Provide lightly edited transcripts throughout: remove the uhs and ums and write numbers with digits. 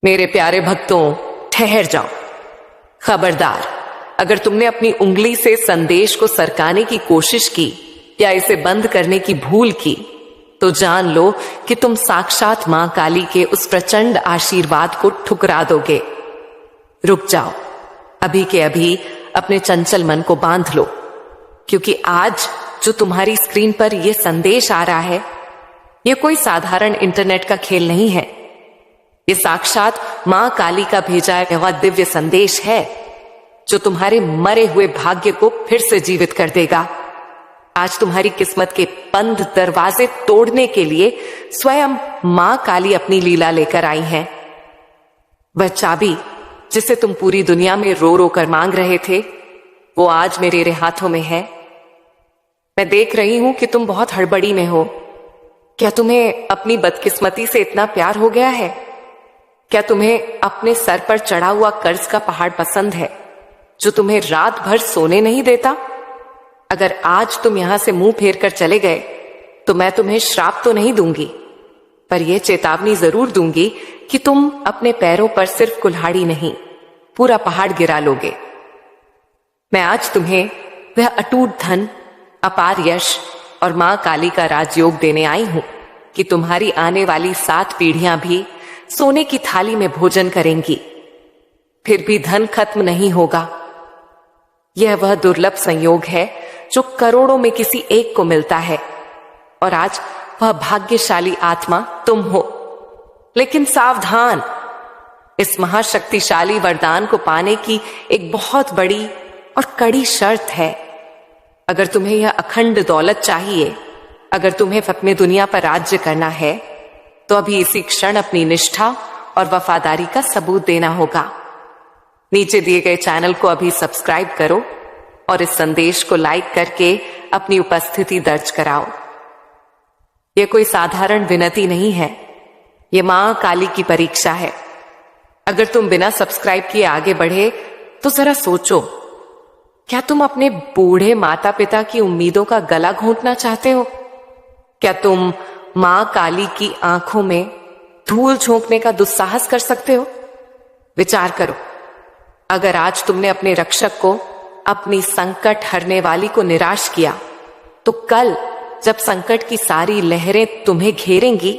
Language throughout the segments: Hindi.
मेरे प्यारे भक्तों, ठहर जाओ। खबरदार, अगर तुमने अपनी उंगली से संदेश को सरकाने की कोशिश की या इसे बंद करने की भूल की तो जान लो कि तुम साक्षात मां काली के उस प्रचंड आशीर्वाद को ठुकरा दोगे। रुक जाओ, अभी के अभी अपने चंचल मन को बांध लो, क्योंकि आज जो तुम्हारी स्क्रीन पर यह संदेश आ रहा है, यह कोई साधारण इंटरनेट का खेल नहीं है। ये साक्षात मां काली का भेजा हुआ दिव्य संदेश है जो तुम्हारे मरे हुए भाग्य को फिर से जीवित कर देगा। आज तुम्हारी किस्मत के बंद दरवाजे तोड़ने के लिए स्वयं मां काली अपनी लीला लेकर आई हैं। वह चाबी जिसे तुम पूरी दुनिया में रो रो कर मांग रहे थे, वो आज मेरे हाथों में है। मैं देख रही हूं कि तुम बहुत हड़बड़ी में हो। क्या तुम्हें अपनी बदकिस्मती से इतना प्यार हो गया है? क्या तुम्हें अपने सर पर चढ़ा हुआ कर्ज का पहाड़ पसंद है जो तुम्हें रात भर सोने नहीं देता? अगर आज तुम यहां से मुंह फेर कर चले गए तो मैं तुम्हें श्राप तो नहीं दूंगी, पर यह चेतावनी जरूर दूंगी कि तुम अपने पैरों पर सिर्फ कुल्हाड़ी नहीं, पूरा पहाड़ गिरा लोगे। मैं आज तुम्हें वह अटूट धन, अपार यश और मां काली का राजयोग देने आई हूं कि तुम्हारी आने वाली 7 पीढ़ियां भी सोने की थाली में भोजन करेंगी। फिर भी धन खत्म नहीं होगा। यह वह दुर्लभ संयोग है जो करोड़ों में किसी एक को मिलता है, और आज वह भाग्यशाली आत्मा तुम हो। लेकिन सावधान, इस महाशक्तिशाली वरदान को पाने की एक बहुत बड़ी और कड़ी शर्त है। अगर तुम्हें यह अखंड दौलत चाहिए, अगर तुम्हें अपने दुनिया पर राज्य करना है, तो अभी इसी क्षण अपनी निष्ठा और वफादारी का सबूत देना होगा। नीचे दिए गए चैनल को अभी सब्सक्राइब करो और इस संदेश को लाइक करके अपनी उपस्थिति दर्ज कराओ। यह कोई साधारण विनती नहीं है, यह मां काली की परीक्षा है। अगर तुम बिना सब्सक्राइब किए आगे बढ़े तो जरा सोचो, क्या तुम अपने बूढ़े माता पिता की उम्मीदों का गला घोंटना चाहते हो? क्या तुम मां काली की आंखों में धूल झोंकने का दुस्साहस कर सकते हो? विचार करो, अगर आज तुमने अपने रक्षक को, अपनी संकट हरने वाली को निराश किया, तो कल जब संकट की सारी लहरें तुम्हें घेरेंगी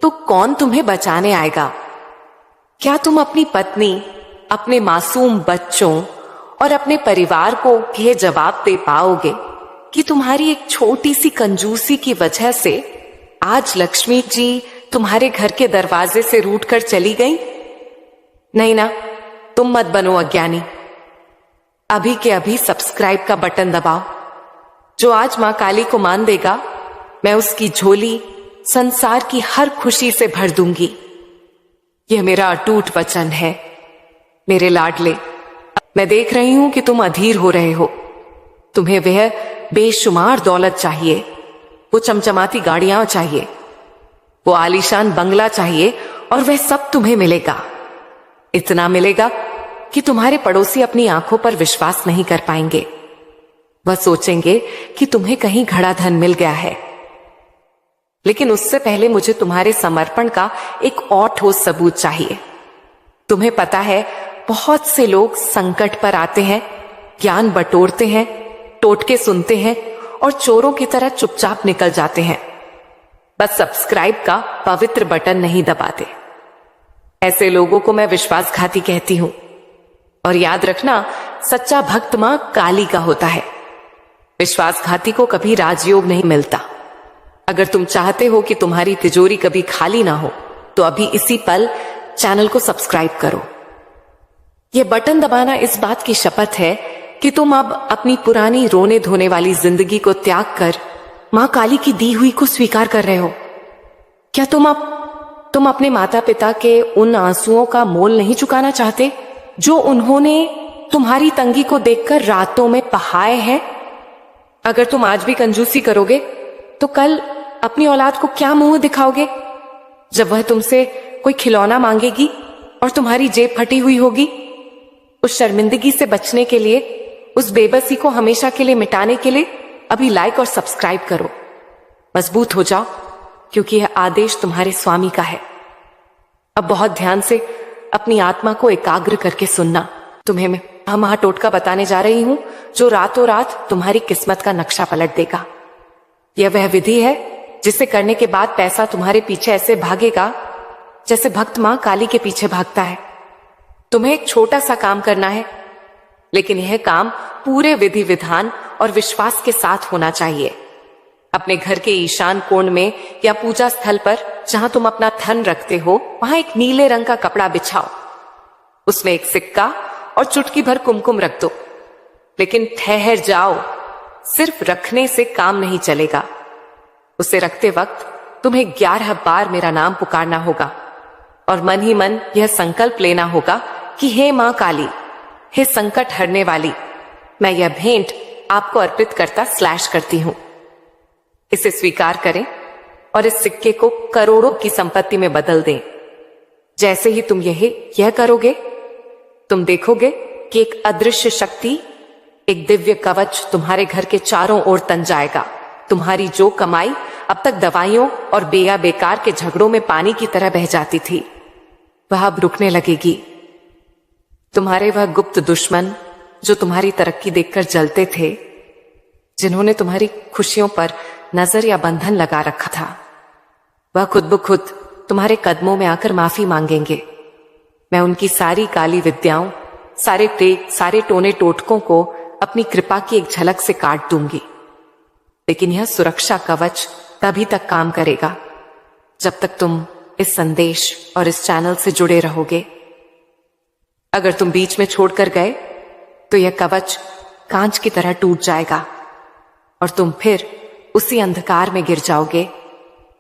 तो कौन तुम्हें बचाने आएगा? क्या तुम अपनी पत्नी, अपने मासूम बच्चों और अपने परिवार को यह जवाब दे पाओगे कि तुम्हारी एक छोटी सी कंजूसी की वजह से आज लक्ष्मी जी तुम्हारे घर के दरवाजे से रूठ कर चली गई? नहीं ना, तुम मत बनो अज्ञानी। अभी के अभी सब्सक्राइब का बटन दबाओ। जो आज मां काली को मान देगा, मैं उसकी झोली संसार की हर खुशी से भर दूंगी। यह मेरा अटूट वचन है। मेरे लाडले, मैं देख रही हूं कि तुम अधीर हो रहे हो। तुम्हें वह बेशुमार दौलत चाहिए, वो चमचमाती गाड़ियां चाहिए, वो आलीशान बंगला चाहिए, और वह सब तुम्हें मिलेगा। इतना मिलेगा कि तुम्हारे पड़ोसी अपनी आंखों पर विश्वास नहीं कर पाएंगे। वह सोचेंगे कि तुम्हें कहीं घड़ा धन मिल गया है। लेकिन उससे पहले मुझे तुम्हारे समर्पण का एक और ठोस सबूत चाहिए। तुम्हें पता है, बहुत से लोग संकट पर आते हैं, ज्ञान बटोरते हैं, टोटके सुनते हैं और चोरों की तरह चुपचाप निकल जाते हैं, बस सब्सक्राइब का पवित्र बटन नहीं दबाते। ऐसे लोगों को मैं विश्वासघाती कहती हूं। और याद रखना, सच्चा भक्त मां काली का होता है। विश्वासघाती को कभी राजयोग नहीं मिलता। अगर तुम चाहते हो कि तुम्हारी तिजोरी कभी खाली ना हो, तो अभी इसी पल चैनल को सब्सक्राइब करो। यह बटन दबाना इस बात की शपथ है कि तुम अब अपनी पुरानी रोने धोने वाली जिंदगी को त्याग कर मां काली की दी हुई को स्वीकार कर रहे हो। क्या तुम अपने माता पिता के उन आंसुओं का मोल नहीं चुकाना चाहते जो उन्होंने तुम्हारी तंगी को देखकर रातों में बहाए हैं? अगर तुम आज भी कंजूसी करोगे तो कल अपनी औलाद को क्या मुंह दिखाओगे जब वह तुमसे कोई खिलौना मांगेगी और तुम्हारी जेब फटी हुई होगी? उस शर्मिंदगी से बचने के लिए, उस बेबसी को हमेशा के लिए मिटाने के लिए अभी लाइक और सब्सक्राइब करो। मजबूत हो जाओ, क्योंकि यह आदेश तुम्हारे स्वामी का है। अब बहुत ध्यान से अपनी आत्मा को एकाग्र करके सुनना। तुम्हें मैं महा टोटका बताने जा रही हूं जो रातों रात तुम्हारी किस्मत का नक्शा पलट देगा। यह वह विधि है जिसे करने के बाद पैसा तुम्हारे पीछे ऐसे भागेगा जैसे भक्त मां काली के पीछे भागता है। तुम्हें एक छोटा सा काम करना है, लेकिन यह काम पूरे विधि विधान और विश्वास के साथ होना चाहिए। अपने घर के ईशान कोण में या पूजा स्थल पर जहां तुम अपना धन रखते हो, वहां एक नीले रंग का कपड़ा बिछाओ। उसमें एक सिक्का और चुटकी भर कुमकुम रख दो। लेकिन ठहर जाओ, सिर्फ रखने से काम नहीं चलेगा। उसे रखते वक्त तुम्हें 11 बार मेरा नाम पुकारना होगा और मन ही मन यह संकल्प लेना होगा कि हे मां काली, हे संकट हरने वाली, मैं यह भेंट आपको अर्पित करती हूं। इसे स्वीकार करें और इस सिक्के को करोड़ों की संपत्ति में बदल दें। जैसे ही तुम यह करोगे, तुम देखोगे कि एक अदृश्य शक्ति, एक दिव्य कवच तुम्हारे घर के चारों ओर तन जाएगा। तुम्हारी जो कमाई अब तक दवाइयों और बेकार के झगड़ों में पानी की तरह बह जाती थी, वह अब रुकने लगेगी। तुम्हारे वह गुप्त दुश्मन जो तुम्हारी तरक्की देखकर जलते थे, जिन्होंने तुम्हारी खुशियों पर नजर या बंधन लगा रखा था, वह खुद ब खुद तुम्हारे कदमों में आकर माफी मांगेंगे। मैं उनकी सारी काली विद्याओं, सारे टोने टोटकों को अपनी कृपा की एक झलक से काट दूंगी। लेकिन यह सुरक्षा कवच तभी तक काम करेगा जब तक तुम इस संदेश और इस चैनल से जुड़े रहोगे। अगर तुम बीच में छोड़कर गए तो यह कवच कांच की तरह टूट जाएगा और तुम फिर उसी अंधकार में गिर जाओगे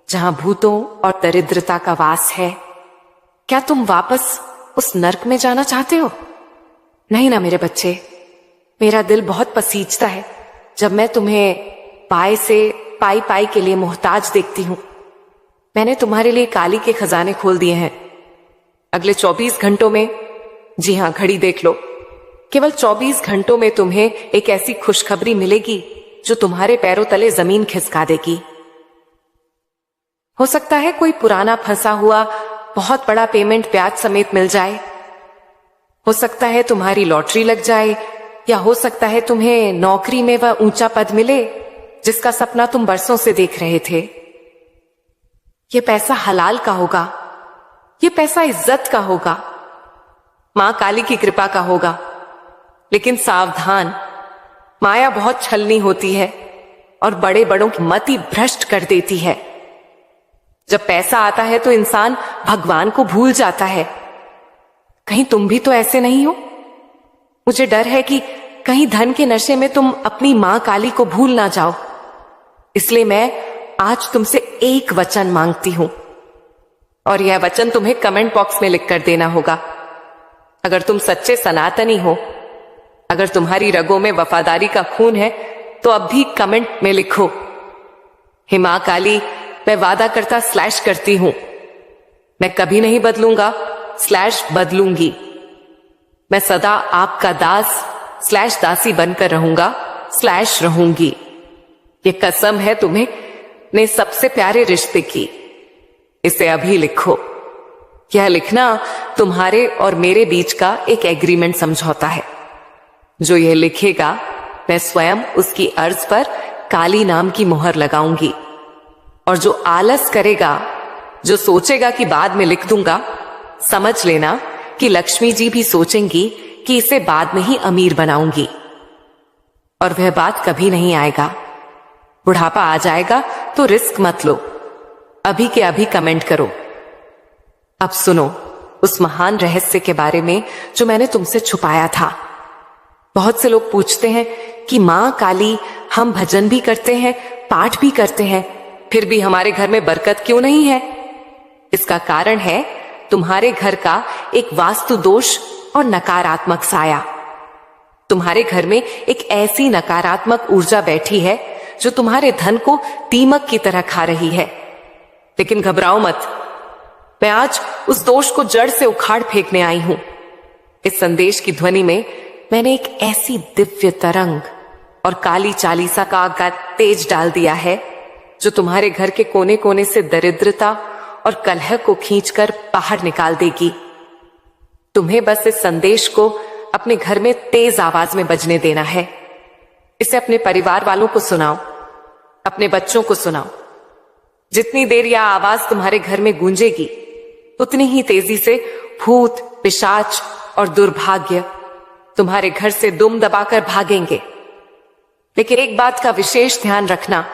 जहां भूतों और दरिद्रता का वास है। क्या तुम वापस उस नर्क में जाना चाहते हो? नहीं ना मेरे बच्चे। मेरा दिल बहुत पसीजता है जब मैं तुम्हें पाई के लिए मोहताज देखती हूं। मैंने तुम्हारे लिए काली के खजाने खोल दिए हैं। अगले 24 घंटों में, जी हां, घड़ी देख लो, केवल 24 घंटों में तुम्हें एक ऐसी खुशखबरी मिलेगी जो तुम्हारे पैरों तले जमीन खिसका देगी। हो सकता है कोई पुराना फंसा हुआ बहुत बड़ा पेमेंट ब्याज समेत मिल जाए। हो सकता है तुम्हारी लॉटरी लग जाए, या हो सकता है तुम्हें नौकरी में वह ऊंचा पद मिले जिसका सपना तुम बरसों से देख रहे थे। यह पैसा हलाल का होगा, यह पैसा इज्जत का होगा, मां काली की कृपा का होगा। लेकिन सावधान, माया बहुत छलनी होती है और बड़े बड़ों की मति भ्रष्ट कर देती है। जब पैसा आता है तो इंसान भगवान को भूल जाता है। कहीं तुम भी तो ऐसे नहीं हो? मुझे डर है कि कहीं धन के नशे में तुम अपनी मां काली को भूल ना जाओ। इसलिए मैं आज तुमसे एक वचन मांगती हूं और यह वचन तुम्हें कमेंट बॉक्स में लिख कर देना होगा। अगर तुम सच्चे सनातनी हो, अगर तुम्हारी रगों में वफादारी का खून है, तो अब भी कमेंट में लिखो, हे मां काली, मैं वादा करती हूं, मैं कभी नहीं बदलूंगा /बदलूंगी। मैं सदा आपका दास /दासी बनकर रहूंगा /रहूंगी। ये कसम है तुम्हें ने सबसे प्यारे रिश्ते की। इसे अभी लिखो। यह लिखना तुम्हारे और मेरे बीच का एक एग्रीमेंट समझौता है। जो यह लिखेगा, मैं स्वयं उसकी अर्ज पर काली नाम की मोहर लगाऊंगी। और जो आलस करेगा, जो सोचेगा कि बाद में लिख दूंगा, समझ लेना कि लक्ष्मी जी भी सोचेंगी कि इसे बाद में ही अमीर बनाऊंगी। और वह बात कभी नहीं आएगा। बुढ़ापा आ जाएगा तो रिस्क मत लो। अभी के अभी कमेंट करो। अब सुनो उस महान रहस्य के बारे में जो मैंने तुमसे छुपाया था। बहुत से लोग पूछते हैं कि मां काली, हम भजन भी करते हैं, पाठ भी करते हैं, फिर भी हमारे घर में बरकत क्यों नहीं है? इसका कारण है तुम्हारे घर का एक वास्तु दोष और नकारात्मक साया। तुम्हारे घर में एक ऐसी नकारात्मक ऊर्जा बैठी है जो तुम्हारे धन को दीमक की तरह खा रही है। लेकिन घबराओ मत, मैं आज उस दोष को जड़ से उखाड़ फेंकने आई हूं। इस संदेश की ध्वनि में मैंने एक ऐसी दिव्य तरंग और काली चालीसा का आगाज तेज डाल दिया है जो तुम्हारे घर के कोने कोने से दरिद्रता और कलह को खींचकर बाहर निकाल देगी। तुम्हें बस इस संदेश को अपने घर में तेज आवाज में बजने देना है। इसे अपने परिवार वालों को सुनाओ, अपने बच्चों को सुनाओ। जितनी देर यह आवाज तुम्हारे घर में गूंजेगी, उतनी ही तेजी से भूत, पिशाच और दुर्भाग्य तुम्हारे घर से दुम दबाकर भागेंगे। लेकिन एक बात का विशेष ध्यान रखना,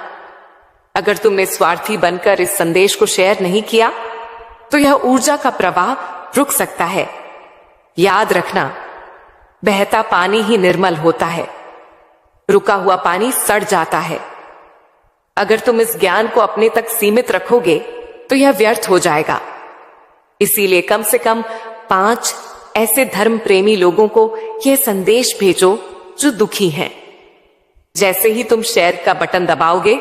अगर तुमने स्वार्थी बनकर इस संदेश को शेयर नहीं किया तो यह ऊर्जा का प्रवाह रुक सकता है। याद रखना, बहता पानी ही निर्मल होता है, रुका हुआ पानी सड़ जाता है। अगर तुम इस ज्ञान को अपने तक सीमित रखोगे तो यह व्यर्थ हो जाएगा। इसीलिए कम से कम 5 ऐसे धर्म प्रेमी लोगों को यह संदेश भेजो जो दुखी हैं। जैसे ही तुम शेयर का बटन दबाओगे,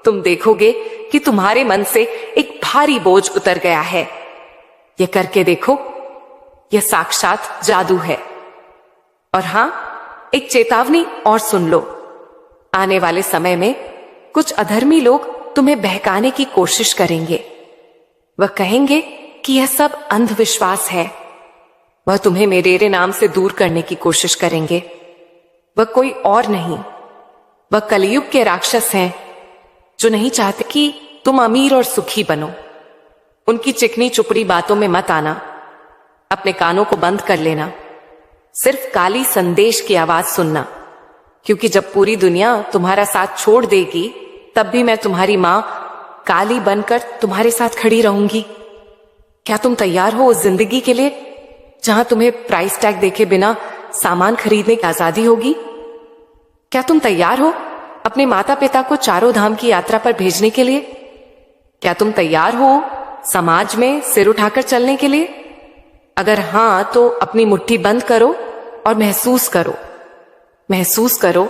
तुम देखोगे कि तुम्हारे मन से एक भारी बोझ उतर गया है। यह करके देखो, यह साक्षात जादू है। और हां, एक चेतावनी और सुन लो। आने वाले समय में कुछ अधर्मी लोग तुम्हें बहकाने की कोशिश करेंगे। वह कहेंगे कि यह सब अंधविश्वास है। वह तुम्हें मेरे नाम से दूर करने की कोशिश करेंगे। वह कोई और नहीं, वह कलयुग के राक्षस हैं जो नहीं चाहते कि तुम अमीर और सुखी बनो। उनकी चिकनी चुपड़ी बातों में मत आना। अपने कानों को बंद कर लेना, सिर्फ काली संदेश की आवाज सुनना। क्योंकि जब पूरी दुनिया तुम्हारा साथ छोड़ देगी, तब भी मैं तुम्हारी मां काली बनकर तुम्हारे साथ खड़ी रहूंगी। क्या तुम तैयार हो उस जिंदगी के लिए जहां तुम्हें प्राइस टैग देखे बिना सामान खरीदने की आजादी होगी? क्या तुम तैयार हो अपने माता पिता को चारों धाम की यात्रा पर भेजने के लिए? क्या तुम तैयार हो समाज में सिर उठाकर चलने के लिए? अगर हां, तो अपनी मुट्ठी बंद करो और महसूस करो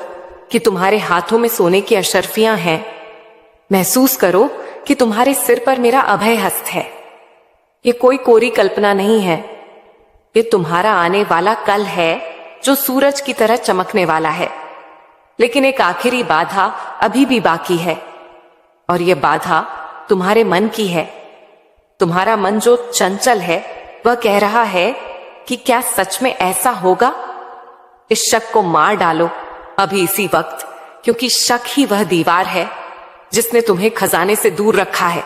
कि तुम्हारे हाथों में सोने की अशर्फियां हैं। महसूस करो कि तुम्हारे सिर पर मेरा अभय हस्त है। ये कोई कोरी कल्पना नहीं है, ये तुम्हारा आने वाला कल है जो सूरज की तरह चमकने वाला है। लेकिन एक आखिरी बाधा अभी भी बाकी है, और यह बाधा तुम्हारे मन की है। तुम्हारा मन जो चंचल है, वह कह रहा है कि क्या सच में ऐसा होगा? इस शक को मार डालो अभी इसी वक्त, क्योंकि शक ही वह दीवार है जिसने तुम्हें खजाने से दूर रखा है।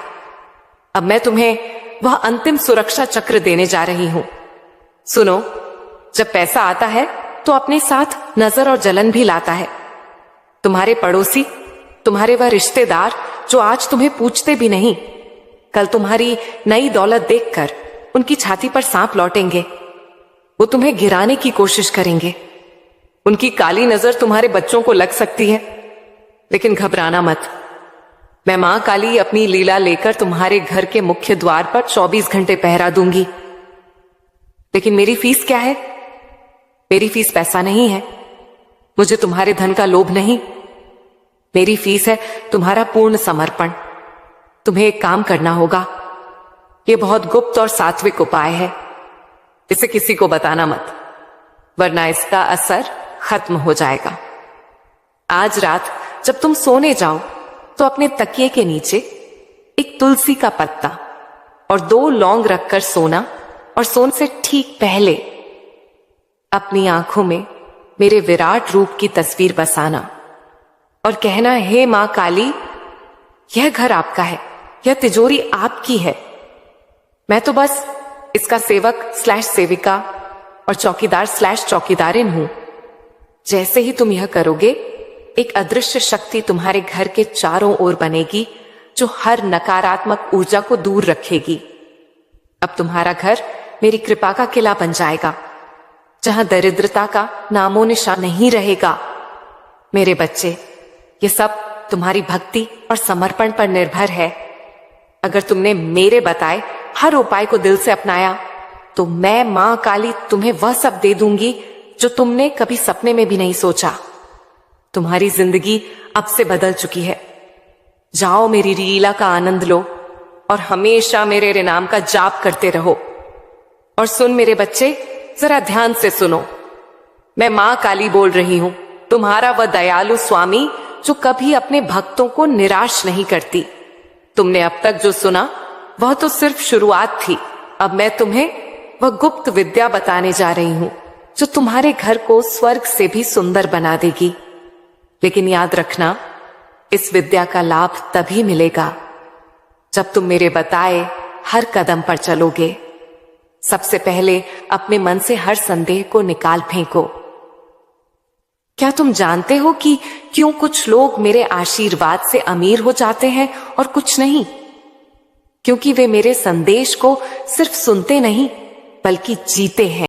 अब मैं तुम्हें वह अंतिम सुरक्षा चक्र देने जा रही हूं। सुनो, जब पैसा आता है तो अपने साथ नजर और जलन भी लाता है। तुम्हारे पड़ोसी, तुम्हारे वह रिश्तेदार जो आज तुम्हें पूछते भी नहीं, कल तुम्हारी नई दौलत देखकर उनकी छाती पर सांप लौटेंगे। वो तुम्हें गिराने की कोशिश करेंगे। उनकी काली नजर तुम्हारे बच्चों को लग सकती है, लेकिन घबराना मत। मैं मां काली अपनी लीला लेकर तुम्हारे घर के मुख्य द्वार पर 24 घंटे पहरा दूंगी। लेकिन मेरी फीस क्या है? मेरी फीस पैसा नहीं है, मुझे तुम्हारे धन का लोभ नहीं। मेरी फीस है तुम्हारा पूर्ण समर्पण। तुम्हें एक काम करना होगा। यह बहुत गुप्त और सात्विक उपाय है, इसे किसी को बताना मत, वरना इसका असर खत्म हो जाएगा। आज रात जब तुम सोने जाओ तो अपने तकिए के नीचे एक तुलसी का पत्ता और 2 लौंग रखकर सोना, और सोने से ठीक पहले अपनी आंखों में मेरे विराट रूप की तस्वीर बसाना और कहना, हे मां काली, यह घर आपका है, यह तिजोरी आपकी है। मैं तो बस इसका सेवक / सेविका और चौकीदार / चौकीदारिन हूं। जैसे ही तुम यह करोगे, एक अदृश्य शक्ति तुम्हारे घर के चारों ओर बनेगी जो हर नकारात्मक ऊर्जा को दूर रखेगी। अब तुम्हारा घर मेरी कृपा का किला बन जाएगा, जहां दरिद्रता का नामो निशान नहीं रहेगा। मेरे बच्चे, ये सब तुम्हारी भक्ति और समर्पण पर निर्भर है। अगर तुमने मेरे बताए हर उपाय को दिल से अपनाया, तो मैं मां काली तुम्हें वह सब दे दूंगी जो तुमने कभी सपने में भी नहीं सोचा। तुम्हारी जिंदगी अब से बदल चुकी है। जाओ, मेरी लीला का आनंद लो और हमेशा मेरे नाम का जाप करते रहो। और सुन मेरे बच्चे, जरा ध्यान से सुनो। मैं मां काली बोल रही हूं, तुम्हारा वह दयालु स्वामी जो कभी अपने भक्तों को निराश नहीं करती। तुमने अब तक जो सुना वह तो सिर्फ शुरुआत थी। अब मैं तुम्हें वह गुप्त विद्या बताने जा रही हूं जो तुम्हारे घर को स्वर्ग से भी सुंदर बना देगी। लेकिन याद रखना, इस विद्या का लाभ तभी मिलेगा जब तुम मेरे बताए हर कदम पर चलोगे। सबसे पहले अपने मन से हर संदेह को निकाल फेंको। क्या तुम जानते हो कि क्यों कुछ लोग मेरे आशीर्वाद से अमीर हो जाते हैं और कुछ नहीं? क्योंकि वे मेरे संदेश को सिर्फ सुनते नहीं बल्कि जीते हैं।